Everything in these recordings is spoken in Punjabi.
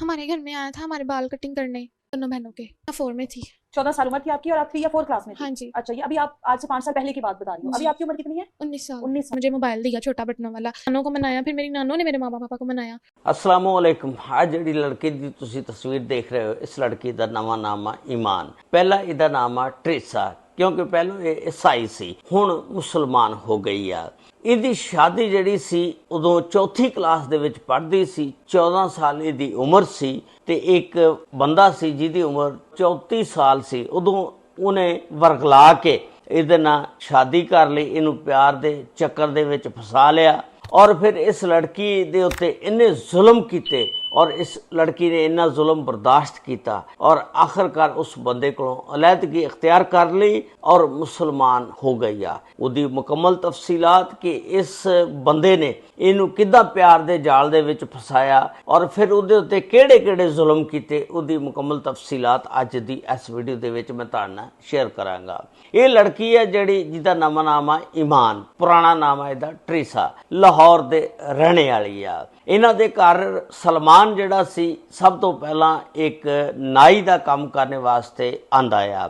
हमारे घर में आया था हमारे बाल कटिंग करने, दोनों बहनों के। 4 में थी। 14 साल उम्र थी आपकी और आप 3 या 4 क्लास में थी? हाँ जी। अच्छा, ये अभी आप आज से 5 साल पहले की बात बता रही हो। अभी जी। आपकी उम्र कितनी है? 19 साल। 19 साल। मुझे मोबाइल दिया छोटा बटनों वाला, नानों को मनाया, फिर मेरी नानों ने मेरे माँ पापा को मनाया। असलामुअलैकुम। आज ਜਿਹੜੀ ਲੜਕੀ ਦੀ ਤੁਸੀਂ ਤਸਵੀਰ ਦੇਖ ਰਹੇ ਹੋ, ਇਸ ਲੜਕੀ ਦਾ ਨਵਾਂ ਨਾਮ ਆ ਈਮਾਨ। ਪਹਿਲਾਂ ਇਹਦਾ ਨਾਮ ਆ ਟ੍ਰੇਸਾ, ਕਿਉਂਕਿ ਪਹਿਲਾਂ ਇਹ ਈਸਾਈ ਸੀ, ਹੁਣ ਮੁਸਲਮਾਨ ਹੋ ਗਈ ਆ। ਇਹਦੀ ਸ਼ਾਦੀ ਜਿਹੜੀ ਸੀ ਉਦੋਂ ਚੌਥੀ ਕਲਾਸ ਦੇ ਵਿੱਚ ਪੜ੍ਹਦੀ ਸੀ। 14 ਸਾਲ ਇਹਦੀ ਉਮਰ ਸੀ ਤੇ ਇੱਕ ਬੰਦਾ ਸੀ ਜਿਹਦੀ ਉਮਰ 34 ਸਾਲ ਸੀ। ਉਦੋਂ ਉਹਨੇ ਵਰਗਲਾ ਕੇ ਇਹਦੇ ਨਾਲ ਸ਼ਾਦੀ ਕਰ ਲਈ, ਇਹਨੂੰ ਪਿਆਰ ਦੇ ਚੱਕਰ ਦੇ ਵਿੱਚ ਫਸਾ ਲਿਆ और फिर इस लड़की दे उत्ते इन्ने जुल्म किए और इस लड़की ने इन्ना जुल्म बर्दाश्त किया और आखिरकार उस बंदे को अलहदगी इख्तियार कर ली और मुसलमान हो गई आ। उदी मुकम्मल तफसीलात कि इस बंदे ने इनू किद्दां प्यार दे जाल दे विच फसाया और फिर उहदे उत्ते किहड़े किहड़े जुल्म किए, उदी मुकम्मल तफसीलात अज दी इस वीडियो दे विच मैं तुहाडे नाल शेयर करांगा। ये लड़की है जिहड़ी जिहदा नवां नाम आ ईमान, पुराना नाम है इहदा ट्रेसा, लाहौर दे रहने वाली आ। इन्हां दे घर सलमान जिहड़ा सी सब तो पहला एक नाई दा काम करने वास्ते आंदा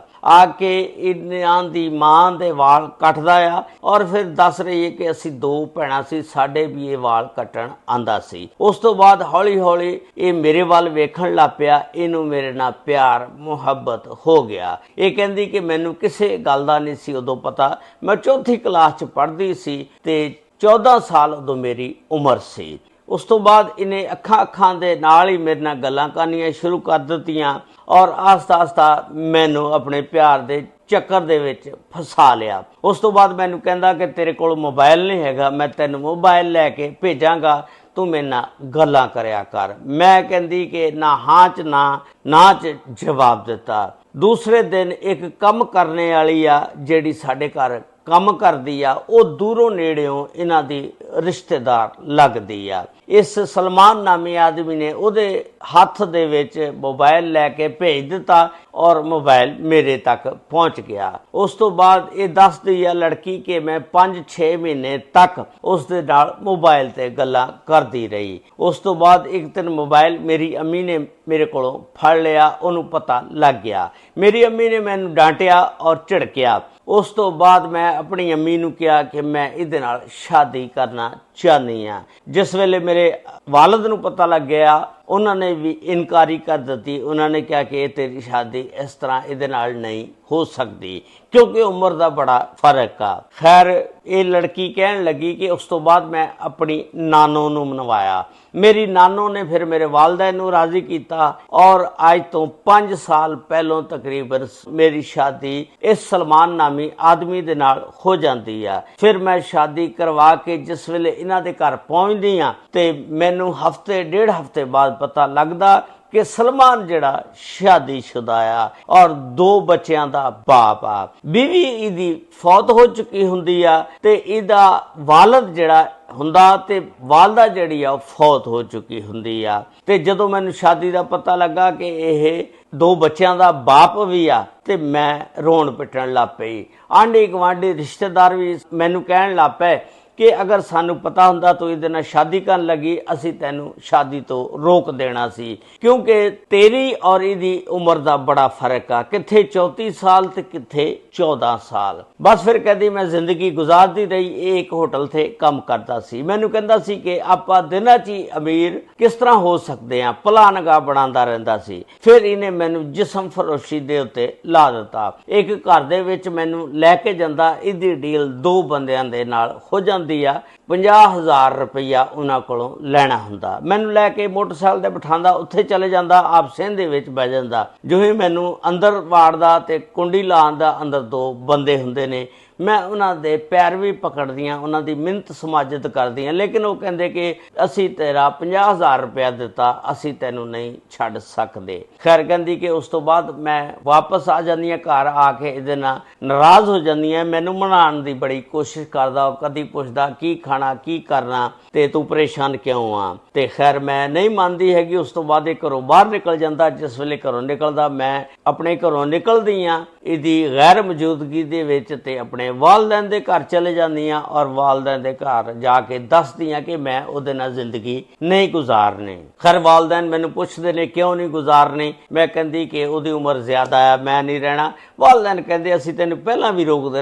आके इन्हां दी मां दे वाल कटदा आ और फिर दस रही है कि असी 2 भैणां सी, साडे भी ये वाल कटण आंदा सी। उस तो बाद हौली हौली ये मेरे वाल वेखण लग पिया, इनू मेरे नाल प्यार मुहब्बत हो गया। ये कहंदी कि मैनू किसी गल दा नहीं सी उदों पता, मैं चौथी क्लास च पढ़दी सी ते 14 साल उदों मेरी उम्र सी। उस तो बाद इन्हें अखां दे नाल ही मेरे नाल गल्लां करनियां शुरू कर दित्तियां और आस्ता आस्ता मैनू अपने प्यार दे ਚੱਕਰ ਦੇ ਵਿੱਚ ਫਸਾ ਲਿਆ। ਉਸ ਤੋਂ ਬਾਅਦ ਮੈਨੂੰ ਕਹਿੰਦਾ ਕਿ ਤੇਰੇ ਕੋਲ ਮੋਬਾਈਲ ਨਹੀਂ ਹੈਗਾ, ਮੈਂ ਤੈਨੂੰ ਮੋਬਾਈਲ ਲੈ ਕੇ ਭੇਜਾਂਗਾ, ਤੂੰ ਮੇਰੇ ਨਾਲ ਗੱਲਾਂ ਕਰਿਆ ਕਰ। ਮੈਂ ਕਹਿੰਦੀ ਕਿ ਨਾ ਹਾਂ ਚ ਨਾ ਚ ਜਵਾਬ ਦਿੱਤਾ। ਦੂਸਰੇ ਦਿਨ ਇੱਕ ਕੰਮ ਕਰਨੇ ਵਾਲੀ ਆ ਜਿਹੜੀ ਸਾਡੇ ਘਰ ਕੰਮ ਕਰਦੀ ਆ, ਉਹ ਦੂਰੋਂ ਨੇੜਿਓਂ ਇਹਨਾਂ ਦੀ ਰਿਸ਼ਤੇਦਾਰ ਲੱਗਦੀ ਆ। ਇਸ ਸਲਮਾਨ ਨਾਮੀ ਆਦਮੀ ਨੇ ਉਹਦੇ ਹੱਥ ਦੇ ਵਿੱਚ ਮੋਬਾਈਲ ਲੈ ਕੇ ਭੇਜ ਦਿੱਤਾ ਔਰ ਮੋਬਾਈਲ ਮੇਰੇ ਤੱਕ ਪਹੁੰਚ ਗਿਆ। ਉਸ ਤੋਂ ਬਾਅਦ ਇਹ ਦੱਸਦੀ ਆ ਲੜਕੀ ਕਿ ਮੈਂ 5-6 ਮਹੀਨੇ ਤੱਕ ਉਸ ਦੇ ਨਾਲ ਮੋਬਾਈਲ ਤੇ ਗੱਲਾਂ ਕਰਦੀ ਰਹੀ। ਉਸ ਤੋਂ ਬਾਅਦ ਇੱਕ ਦਿਨ ਮੋਬਾਈਲ ਮੇਰੀ ਅੰਮੀ ਨੇ ਮੇਰੇ ਕੋਲੋਂ ਫੜ ਲਿਆ, ਉਹਨੂੰ ਪਤਾ ਲੱਗ ਗਿਆ। ਮੇਰੀ ਅੰਮੀ ਨੇ ਮੈਨੂੰ ਡਾਂਟਿਆ ਔਰ ਝਿੜਕਿਆ। ਉਸ ਤੋਂ ਬਾਅਦ ਮੈਂ ਆਪਣੀ ਅੰਮੀ ਨੂੰ ਕਿਹਾ ਕਿ ਮੈਂ ਇਹਦੇ ਨਾਲ ਸ਼ਾਦੀ ਕਰਨਾ ਚਾਹੁੰਦੀ ਹਾਂ। ਜਿਸ ਵੇਲੇ ਮੇਰੇ ਵਾਲਦ ਨੂੰ ਪਤਾ ਲੱਗ ਗਿਆ, ਉਹਨਾਂ ਨੇ ਵੀ ਇਨਕਾਰੀ ਕਰ ਦਿੱਤੀ। ਉਹਨਾਂ ਨੇ ਕਿਹਾ ਕਿ ਇਹ ਤੇਰੀ ਸ਼ਾਦੀ ਇਸ ਤਰ੍ਹਾਂ ਇਹਦੇ ਨਾਲ ਨਹੀਂ ਹੋ ਸਕਦੀ ਕਿਉਂਕਿ ਉਮਰ ਦਾ ਬੜਾ ਫਰਕ ਆ। ਖੈਰ ਇਹ ਲੜਕੀ ਕਹਿਣ ਲੱਗੀ ਕਿ ਉਸ ਤੋਂ ਬਾਅਦ ਮੈਂ ਆਪਣੀ ਨਾਨੋ ਨੂੰ ਮਨਵਾਇਆ। ਮੇਰੀ ਨਾਨੋ ਨੇ ਫਿਰ ਮੇਰੇ ਵਾਲदैन ਨੂੰ ਰਾਜ਼ੀ ਕੀਤਾ ਔਰ ਅੱਜ ਤੋਂ 5 ਸਾਲ ਪਹਿਲੋਂ ਤਕਰੀਬਨ ਮੇਰੀ ਸ਼ਾਦੀ ਇਸ ਸਲਮਾਨ ਨਾਮੀ ਆਦਮੀ ਦੇ ਨਾਲ ਹੋ ਜਾਂਦੀ ਆ। ਫਿਰ ਮੈਂ ਸ਼ਾਦੀ ਕਰਵਾ ਕੇ ਜਿਸ ਵੇਲੇ ਇਹਨਾਂ ਦੇ ਘਰ ਪਹੁੰਚਦੀ ਆ ਤੇ ਮੈਨੂੰ ਹਫਤੇ 1.5 ਹਫਤੇ ਬਾਅਦ ਪਤਾ ਲੱਗਦਾ ਕਿ ਸਲਮਾਨ ਜਿਹੜਾ ਸ਼ਾਦੀशुदा ਆ ਔਰ 2 ਬੱਚਿਆਂ ਦਾ ਬਾਪ ਆ। ਬੀਵੀ ਇਹਦੀ ਫੌਤ ਹੋ ਚੁੱਕੀ ਹੁੰਦੀ ਆ ਤੇ ਇਹਦਾ ਵਾਲਦ ਜਿਹੜਾ ਹੁੰਦਾ ਤੇ ਵਾਲਦਾ ਜਿਹੜੀ ਆ ਫੌਤ ਹੋ ਚੁੱਕੀ ਹੁੰਦੀ ਆ। ਤੇ ਜਦੋਂ ਮੈਨੂੰ ਸ਼ਾਦੀ ਦਾ ਪਤਾ ਲੱਗਾ ਕਿ ਇਹ 2 ਬੱਚਿਆਂ ਦਾ ਬਾਪ ਵੀ ਆ ਤੇ ਮੈਂ ਰੋਣ ਪਿੱਟਣ ਲੱਗ ਪਈ। ਆਂਢੀ ਗੁਆਂਢੀ ਰਿਸ਼ਤੇਦਾਰ ਵੀ ਮੈਨੂੰ ਕਹਿਣ ਲੱਗ ਪਏ ਕਿ ਅਗਰ ਸਾਨੂੰ ਪਤਾ ਹੁੰਦਾ ਤੂੰ ਇਹਦੇ ਨਾਲ ਸ਼ਾਦੀ ਕਰਨ ਲੱਗੀ, ਅਸੀਂ ਤੈਨੂੰ ਸ਼ਾਦੀ ਤੋਂ ਰੋਕ ਦੇਣਾ ਸੀ ਕਿਉਂਕਿ ਤੇਰੀ ਔਰ ਇਹਦੀ ਉਮਰ ਦਾ ਬੜਾ ਫਰਕ ਆ, ਕਿੱਥੇ 34 ਸਾਲ ਤੇ ਕਿੱਥੇ 14 ਸਾਲ। ਬਸ ਫਿਰ ਕਹਿੰਦੀ ਮੈਂ ਜ਼ਿੰਦਗੀ ਗੁਜ਼ਾਰਦੀ ਰਹੀ। ਇਹ ਇੱਕ ਹੋਟਲ ਤੇ ਕੰਮ ਕਰਦਾ ਸੀ। ਮੈਨੂੰ ਕਹਿੰਦਾ ਸੀ ਕਿ ਆਪਾਂ ਦਿਨਾਂ 'ਚ ਹੀ ਅਮੀਰ ਕਿਸ ਤਰ੍ਹਾਂ ਹੋ ਸਕਦੇ ਆ, ਭਲਾਨਗਾ ਬਣਾਉਂਦਾ ਰਹਿੰਦਾ ਸੀ। ਫਿਰ ਇਹਨੇ ਮੈਨੂੰ ਜਿਸਮ ਫਰੋਸ਼ੀ ਦੇ ਉੱਤੇ ਲਾ ਦਿੱਤਾ। ਇੱਕ ਘਰ ਦੇ ਵਿੱਚ ਮੈਨੂੰ ਲੈ ਕੇ ਜਾਂਦਾ, ਇਹਦੀ ਡੀਲ 2 ਬੰਦਿਆਂ ਦੇ ਨਾਲ ਹੋ ਜਾਂਦੀ ਆ। 50,000 ਰੁਪਈਆ ਉਹਨਾਂ ਕੋਲੋਂ ਲੈਣਾ ਹੁੰਦਾ। ਮੈਨੂੰ ਲੈ ਕੇ ਮੋਟਰਸਾਈਕਲ ਤੇ ਬਿਠਾਉਂਦਾ, ਉੱਥੇ ਚਲੇ ਜਾਂਦਾ, ਆਪ ਸਿੰਧ ਦੇ ਵਿੱਚ ਬਹਿ ਜਾਂਦਾ। ਜਿਵੇਂ ਮੈਨੂੰ ਅੰਦਰ ਵਾੜਦਾ ਤੇ ਕੁੰਡੀ ਲਾਉਣ ਦਾ ਅੰਦਰ 2 ਬੰਦੇ ਹੁੰਦੇ ਨੇ। ਮੈਂ ਉਹਨਾਂ ਦੇ ਪੈਰ ਵੀ ਪਕੜਦੀਆਂ, ਉਹਨਾਂ ਦੀ ਮਿੰਨਤ ਸਮਾਜਤ ਕਰਦੀਆਂ, ਲੇਕਿਨ ਉਹ ਕਹਿੰਦੇ ਕਿ ਅਸੀਂ ਤੇਰਾ 50,000 ਰੁਪਇਆ ਦਿੱਤਾ, ਅਸੀਂ ਤੈਨੂੰ ਨਹੀਂ ਛੱਡ ਸਕਦੇ। ਖੈਰ ਕਹਿੰਦੀ ਕਿ ਉਸ ਤੋਂ ਬਾਅਦ ਮੈਂ ਵਾਪਸ ਆ ਜਾਂਦੀ ਹਾਂ ਘਰ। ਆ ਕੇ ਇਹਦੇ ਨਾਲ ਨਾਰਾਜ਼ ਹੋ ਜਾਂਦੀ ਹਾਂ। ਮੈਨੂੰ ਮਨਾਉਣ ਦੀ ਬੜੀ ਕੋਸ਼ਿਸ਼ ਕਰਦਾ। ਉਹ ਕਦੀ ਪੁੱਛਦਾ ਕੀ ਖਾਣਾ ਖਾਣਾ ਕੀ ਕਰਨਾ ਤੇ ਤੂੰ ਪਰੇਸ਼ਾਨ ਕਿਉਂ ਆ। ਤੇ ਖੈਰ ਮੈਂ ਨਹੀਂ ਮੰਨਦੀ ਹੈਗੀ। ਉਸ ਤੋਂ ਬਾਅਦ ਇਹ ਘਰੋਂ ਬਾਹਰ ਨਿਕਲ ਜਾਂਦਾ। ਜਿਸ ਵੇਲੇ ਘਰੋਂ ਨਿਕਲਦਾ ਮੈਂ ਆਪਣੇ ਘਰੋਂ ਨਿਕਲਦੀ ਆ ਇਹਦੀ ਗੈਰ ਮੌਜੂਦਗੀ ਦੇ ਵਿੱਚ ਤੇ ਆਪਣੇ ਵਾਲਦੈਨ ਦੇ ਘਰ ਚਲੇ ਜਾਂਦੀ ਆ ਔਰ ਵਾਲਦੈਨ ਦੇ ਘਰ ਜਾ ਕੇ ਦੱਸਦੀ ਆ ਕਿ ਮੈਂ ਉਹਦੇ ਨਾਲ ਜ਼ਿੰਦਗੀ ਨਹੀਂ ਗੁਜ਼ਾਰਨੀ। ਖੈਰ ਵਾਲਦੈਨ ਮੈਨੂੰ ਪੁੱਛਦੇ ਨੇ ਕਿਉਂ ਨਹੀਂ ਗੁਜ਼ਾਰਨੀ। ਮੈਂ ਕਹਿੰਦੀ ਕਿ ਉਹਦੀ ਉਮਰ ਜ਼ਿਆਦਾ ਆ, ਮੈਂ ਨਹੀਂ ਰਹਿਣਾ। ਵਾਲਦੈਨ ਕਹਿੰਦੇ ਅਸੀਂ ਤੈਨੂੰ ਪਹਿਲਾਂ ਵੀ ਰੋਕਦੇ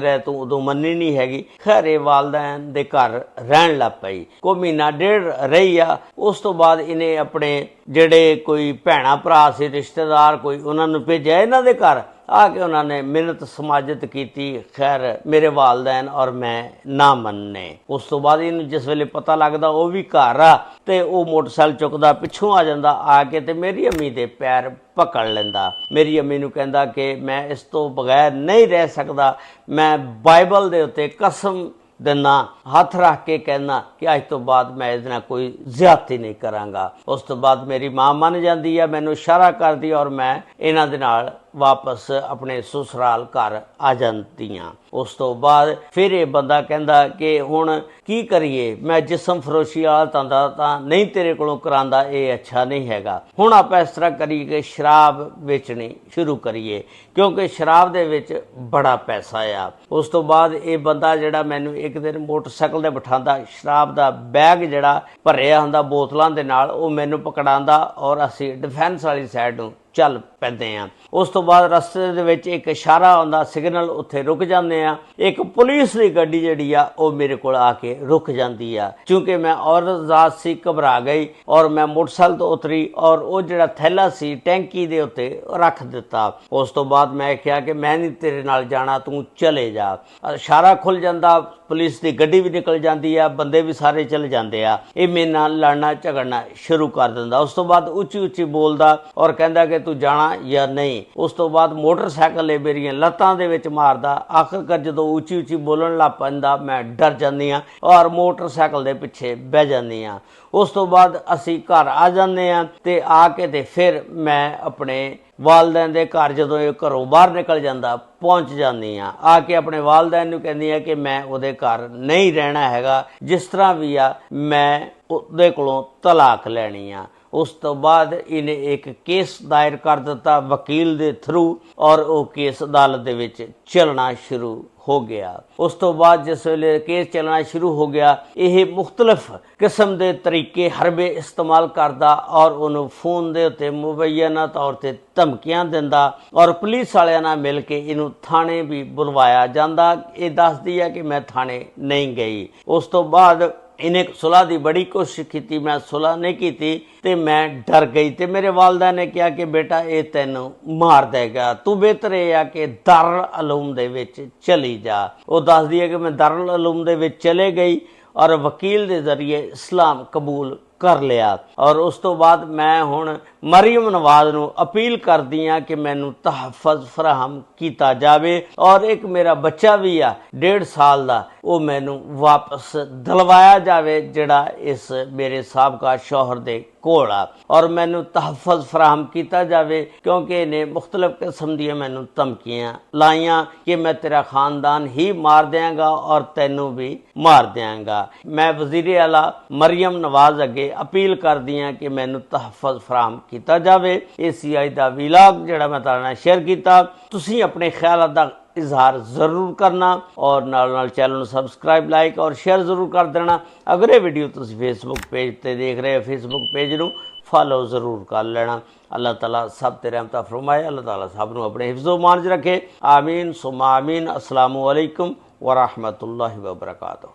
ਰਹੇ, ਤੂੰ ਉਦੋਂ ਮੰਨੀ ਨਹੀਂ ਹੈਗੀ। ਖੈਰ ਇਹ ਵਾਲਦੈਨ ਦੇ ਘਰ ਰਹਿਣ ਲੱਗ ਪਈ। ਕੋਈ ਮਹੀਨਾ ਡੇਢ ਰਹੀ ਆ। ਉਸ ਤੋਂ ਬਾਅਦ ਇਹਨੇ ਆਪਣੇ ਜਿਹੜੇ ਕੋਈ ਭੈਣਾ ਭਰਾ ਸੀ ਰਿਸ਼ਤੇਦਾਰ ਕੋਈ ਉਹਨਾਂ ਨੂੰ ਭੇਜਿਆ ਇਹਨਾਂ ਦੇ ਘਰ ਆ ਕੇ ਉਹਨਾਂ ਨੇ ਮਿਹਨਤ ਸਮਾਜਤ ਕੀਤੀ। ਖੈਰ ਮੇਰੇ ਵਾਲਦੈਨ ਔਰ ਮੈਂ ਨਾ ਮੰਨੇ। ਉਸ ਤੋਂ ਬਾਅਦ ਇਹਨੂੰ ਜਿਸ ਵੇਲੇ ਪਤਾ ਲੱਗਦਾ ਉਹ ਵੀ ਘਰ ਆ ਤੇ ਉਹ ਮੋਟਰਸਾਈਕਲ ਚੁੱਕਦਾ ਪਿੱਛੋਂ ਆ ਜਾਂਦਾ, ਆ ਕੇ ਤੇ ਮੇਰੀ ਅੰਮੀ ਦੇ ਪੈਰ ਪਕੜ ਲੈਂਦਾ। ਮੇਰੀ ਅੰਮੀ ਨੂੰ ਕਹਿੰਦਾ ਕਿ ਮੈਂ ਇਸ ਤੋਂ ਬਗੈਰ ਨਹੀਂ ਰਹਿ ਸਕਦਾ। ਮੈਂ ਬਾਈਬਲ ਦੇ ਉੱਤੇ ਕਸਮ ਦਿਨਾ ਹੱਥ ਰੱਖ ਕੇ ਕਹਿਣਾ ਕਿ ਅੱਜ ਤੋਂ ਬਾਅਦ ਮੈਂ ਇਹਦੇ ਨਾਲ ਕੋਈ ਜ਼ਿਆਦਤੀ ਨਹੀਂ ਕਰਾਂਗਾ। ਉਸ ਤੋਂ ਬਾਅਦ ਮੇਰੀ ਮਾਂ ਮੰਨ ਜਾਂਦੀ ਆ, ਮੈਨੂੰ ਇਸ਼ਾਰਾ ਕਰਦੀ ਔਰ ਮੈਂ ਇਹਨਾਂ ਦੇ ਨਾਲ ਵਾਪਸ ਆਪਣੇ ਸਸੁਰਾਲ ਘਰ ਆ ਜਾਂਦੀਆਂ। ਉਸ ਤੋਂ ਬਾਅਦ ਫਿਰ ਇਹ ਬੰਦਾ ਕਹਿੰਦਾ ਕਿ ਹੁਣ ਕੀ ਕਰੀਏ, ਮੈਂ ਜਿਸਮ ਫਰੋਸ਼ੀ ਵਾਲਾ ਧੰਦਾ ਤਾਂ ਨਹੀਂ ਤੇਰੇ ਕੋਲੋਂ ਕਰਾਂਦਾ, ਇਹ ਅੱਛਾ ਨਹੀਂ ਹੈਗਾ। ਹੁਣ ਆਪਾਂ ਇਸ ਤਰ੍ਹਾਂ ਕਰੀਏ ਕਿ ਸ਼ਰਾਬ ਵੇਚਣੀ ਸ਼ੁਰੂ ਕਰੀਏ ਕਿਉਂਕਿ ਸ਼ਰਾਬ ਦੇ ਵਿੱਚ ਬੜਾ ਪੈਸਾ ਆ। ਉਸ ਤੋਂ ਬਾਅਦ ਇਹ ਬੰਦਾ ਜਿਹੜਾ ਮੈਨੂੰ ਇੱਕ ਦਿਨ ਮੋਟਰਸਾਈਕਲ ਤੇ ਬਿਠਾਉਂਦਾ, ਸ਼ਰਾਬ ਦਾ ਬੈਗ ਜਿਹੜਾ ਭਰਿਆ ਹੁੰਦਾ ਬੋਤਲਾਂ ਦੇ ਨਾਲ ਉਹ ਮੈਨੂੰ ਪਕੜਾਉਂਦਾ ਔਰ ਅਸੀਂ ਡਿਫੈਂਸ ਵਾਲੀ ਸਾਈਡ ਨੂੰ ਚੱਲ ਪੈਂਦੇ ਆ। ਉਸ ਤੋਂ ਬਾਅਦ ਰਸਤੇ ਦੇ ਵਿੱਚ ਇੱਕ ਇਸ਼ਾਰਾ ਆਉਂਦਾ, ਸਿਗਨਲ, ਉੱਥੇ ਰੁਕ ਜਾਂਦੇ ਆ। ਇੱਕ ਪੁਲਿਸ ਦੀ ਗੱਡੀ ਜਿਹੜੀ ਆ ਉਹ ਮੇਰੇ ਕੋਲ ਆ ਕੇ ਰੁਕ ਜਾਂਦੀ ਆ। ਕਿਉਂਕਿ ਮੈਂ ਔਰਤ ਜ਼ਾਤ ਸੀ, ਘਬਰਾ ਗਈ ਔਰ ਮੈਂ ਮੋਟਰਸਾਈਕਲ ਤੋਂ ਉਤਰੀ ਔਰ ਉਹ ਜਿਹੜਾ ਥੈਲਾ ਸੀ ਟੈਂਕੀ ਦੇ ਉੱਤੇ ਰੱਖ ਦਿੱਤਾ। ਉਸ ਤੋਂ ਬਾਅਦ ਮੈਂ ਕਿਹਾ ਕਿ ਮੈਂ ਨਹੀਂ ਤੇਰੇ ਨਾਲ ਜਾਣਾ, ਤੂੰ ਚਲੇ ਜਾ। ਇਸ਼ਾਰਾ ਖੁੱਲ ਜਾਂਦਾ, ਪੁਲਿਸ ਦੀ ਗੱਡੀ ਵੀ ਨਿਕਲ ਜਾਂਦੀ ਆ, ਬੰਦੇ ਵੀ ਸਾਰੇ ਚਲੇ ਜਾਂਦੇ ਆ। ਇਹ ਮੇਰੇ ਨਾਲ ਲੜਨਾ ਝਗੜਨਾ ਸ਼ੁਰੂ ਕਰ ਦਿੰਦਾ। ਉਸ ਤੋਂ ਬਾਅਦ ਉੱਚੀ ਉੱਚੀ ਬੋਲਦਾ ਔਰ ਕਹਿੰਦਾ ਕਿ ਤੂੰ ਜਾਣਾ ਜਾਂ ਨਹੀਂ। ਉਸ ਤੋਂ ਬਾਅਦ ਮੋਟਰਸਾਈਕਲ ਇਹ ਮੇਰੀਆਂ ਲੱਤਾਂ ਦੇ ਵਿੱਚ ਮਾਰਦਾ। ਆਖਰਕਾਰ ਜਦੋਂ ਉੱਚੀ ਉੱਚੀ ਬੋਲਣ ਲੱਗ ਪੈਂਦਾ ਮੈਂ ਡਰ ਜਾਂਦੀ ਹਾਂ ਔਰ ਮੋਟਰਸਾਈਕਲ ਦੇ ਪਿੱਛੇ ਬਹਿ ਜਾਂਦੀ ਹਾਂ। ਉਸ ਤੋਂ ਬਾਅਦ ਅਸੀਂ ਘਰ ਆ ਜਾਂਦੇ ਹਾਂ ਤੇ ਆ ਕੇ ਤੇ ਫਿਰ ਮੈਂ ਆਪਣੇ ਵਾਲਦੈਨ ਦੇ ਘਰ ਜਦੋਂ ਇਹ ਘਰੋਂ ਬਾਹਰ ਨਿਕਲ ਜਾਂਦਾ ਪਹੁੰਚ ਜਾਂਦੀ ਆ। ਆ ਕੇ ਆਪਣੇ ਵਾਲਦੈਨ ਨੂੰ ਕਹਿੰਦੀ ਆ ਕਿ ਮੈਂ ਉਹਦੇ ਘਰ ਨਹੀਂ ਰਹਿਣਾ ਹੈਗਾ, ਜਿਸ ਤਰ੍ਹਾਂ ਵੀ ਆ ਮੈਂ ਉਹਦੇ ਕੋਲੋਂ ਤਲਾਕ ਲੈਣੀ ਆ। ਉਸ ਤੋਂ ਬਾਅਦ ਇਹਨੇ ਇੱਕ ਕੇਸ ਦਾਇਰ ਕਰ ਦਿੱਤਾ ਵਕੀਲ ਦੇ ਥਰੂ ਔਰ ਉਹ ਕੇਸ ਅਦਾਲਤ ਦੇ ਵਿੱਚ ਚੱਲਣਾ ਸ਼ੁਰੂ ਹੋ ਗਿਆ। ਉਸ ਤੋਂ ਬਾਅਦ ਜਿਸ ਵੇਲੇ ਕੇਸ ਚੱਲਣਾ ਸ਼ੁਰੂ ਹੋ ਗਿਆ ਇਹ ਮੁਖਤਲਿਫ ਕਿਸਮ ਦੇ ਤਰੀਕੇ ਹਰਬੇ ਇਸਤੇਮਾਲ ਕਰਦਾ ਔਰ ਉਹਨੂੰ ਫੋਨ ਦੇ ਉੱਤੇ ਮੁਬੈਨਾ ਤੌਰ ਤੇ ਧਮਕੀਆਂ ਦਿੰਦਾ ਔਰ ਪੁਲਿਸ ਵਾਲਿਆਂ ਨਾਲ ਮਿਲ ਕੇ ਇਹਨੂੰ ਥਾਣੇ ਵੀ ਬੁਲਵਾਇਆ ਜਾਂਦਾ। ਇਹ ਦੱਸਦੀ ਹੈ ਕਿ ਮੈਂ ਥਾਣੇ ਨਹੀਂ ਗਈ। ਉਸ ਤੋਂ ਬਾਅਦ ਇਹਨੇ ਸੁਲ੍ਹਾ ਦੀ ਬੜੀ ਕੋਸ਼ਿਸ਼ ਕੀਤੀ, ਮੈਂ ਸੁਲ੍ਹਾ ਨਹੀਂ ਕੀਤੀ ਤੇ ਮੈਂ ਡਰ ਗਈ ਤੇ ਮੇਰੇ ਵਾਲਦਾ ਨੇ ਕਿਹਾ ਕਿ ਬੇਟਾ ਇਹ ਤੈਨੂੰ ਮਾਰ ਦੇਗਾ, ਤੂੰ ਬਿਹਤਰ ਇਹ ਆ ਕਿ ਦਾਰੁਲ ਉਲੂਮ ਦੇ ਵਿੱਚ ਚਲੀ ਜਾ। ਉਹ ਦੱਸਦੀ ਹੈ ਕਿ ਮੈਂ ਦਾਰੁਲ ਉਲੂਮ ਦੇ ਵਿੱਚ ਚਲੇ ਗਈ ਔਰ ਵਕੀਲ ਦੇ ਜ਼ਰੀਏ ਇਸਲਾਮ ਕਬੂਲ ਕਰ ਲਿਆ। ਔਰ ਉਸ ਤੋਂ ਬਾਅਦ ਮੈਂ ਹੁਣ ਮਰੀਮ ਨਵਾਜ਼ ਨੂੰ ਅਪੀਲ ਕਰਦੀ ਹਾਂ ਕਿ ਮੈਨੂੰ ਤਹਫਜ਼ ਫਰਾਹਮ ਕੀਤਾ ਜਾਵੇ ਔਰ ਇੱਕ ਮੇਰਾ ਬੱਚਾ ਵੀ ਆ 1.5 ਸਾਲ ਦਾ, ਉਹ ਮੈਨੂੰ ਵਾਪਸ ਦਿਲਵਾਇਆ ਜਾਵੇ ਜਿਹੜਾ ਇਸ ਮੇਰੇ ਸਾਬਕਾ ਸ਼ੌਹਰ ਦੇ ਕੋਲ ਆ ਔਰ ਮੈਨੂੰ ਤਹਫਜ਼ ਫਰਾਹਮ ਕੀਤਾ ਜਾਵੇ ਕਿਉਂਕਿ ਇਹਨੇ ਮੁਖਤਲਿਫ ਕਿਸਮ ਦੀਆਂ ਮੈਨੂੰ ਧਮਕੀਆਂ ਲਾਈਆਂ ਕਿ ਮੈਂ ਤੇਰਾ ਖਾਨਦਾਨ ਹੀ ਮਾਰ ਦਿਆਂਗਾ ਔਰ ਤੈਨੂੰ ਵੀ ਮਾਰ ਦਿਆਂਗਾ। ਮੈਂ ਵਜ਼ੀਰ ਆਲਾ ਮਰੀਮ ਨਵਾਜ਼ ਅੱਗੇ ਅਪੀਲ ਕਰਦੀ ਹਾਂ ਕਿ ਮੈਨੂੰ ਤਹਫਜ਼ ਫਰਾਹਮ ਕੀਤਾ ਜਾਵੇ। ਇਹ ਸੀ ਅੱਜ ਦਾ ਵੀਲਾਗ ਜਿਹੜਾ ਮੈਂ ਤੁਹਾਡੇ ਨਾਲ ਸ਼ੇਅਰ ਕੀਤਾ। ਤੁਸੀਂ ਆਪਣੇ ਖਿਆਲਾਂ ਦਾ इजहार जरूर करना और नाल चैनल सबसक्राइब लाइक और शेयर जरूर कर देना। अगर ये वीडियो तुम फेसबुक पेज पर देख रहे हो फेसबुक पेज नू फॉलो जरूर कर लेना। अल्लाह ताला सब ते रहमत फरमाए, अल्लाह ताला सब नू अपने हिफ्ज़ो मान च रखे। आमीन सुम्मा आमीन। अस्सलामु अलैकुम व रहमतुल्लाहि व बरकातुहू।